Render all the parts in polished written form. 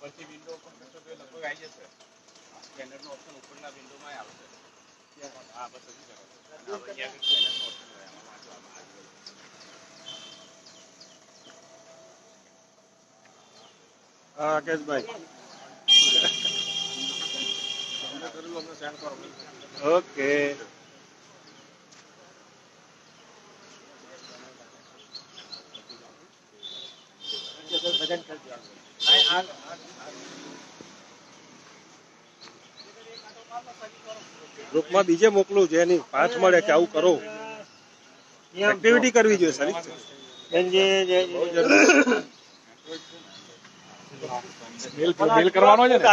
ઉપરથી window open કરશો તો લગભગ આવી જશે. સ્કેનરનો ઓપ્શન ઉપરના વિન્ડોમાં આવશે. હા બસ હજી કરો. હવે અહીંયા સ્કેનરનો ઓપ્શન હોય આમાં વાંચવામાં આવે. હા રાકેશભાઈ ઓકે ગ્રુપમાં બીજે મોકલું છે એની પાછ મળે કે આવું કરો એક્ટિવિટી કરવી જોઈએ સારી મેલ કરવાનો છે ને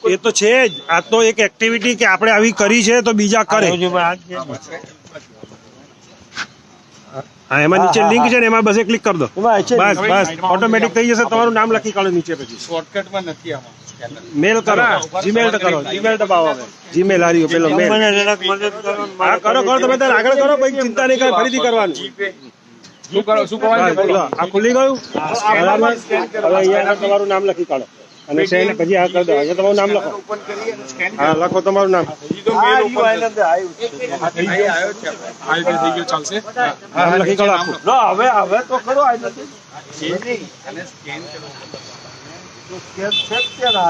એ તો છે જ આ તો એક એક્ટિવિટી કે આપણે આવી કરી છે તો બીજા કરે હા એમાં નીચે લિંક છે ને એમાં બસ ક્લિક કરી દો બસ બસ ઓટોમેટિક થઈ જશે તમારું નામ લખી કાઢો નીચે પછી શોર્ટકટમાં નથી આમાં મેલ કરો જીમેલ કરો જીમેલ દબાવો જીમેલ હાર્યો પેલો મેલ હા કરો કરો તમે તાર આગળ કરો પછી ચિંતા નહીં કરે ફરીથી કરવાનું શું કરવાનું આ ખુલી ગયું હવે અહીંયા તમારું નામ લખી કાઢો અને શેને પછી આ કરી દો અહીંયા તમારું નામ લખો હા લખો તમારું નામ નામ લખી કાઢો આખું હવે તો ખરો અને સ્કેન કરો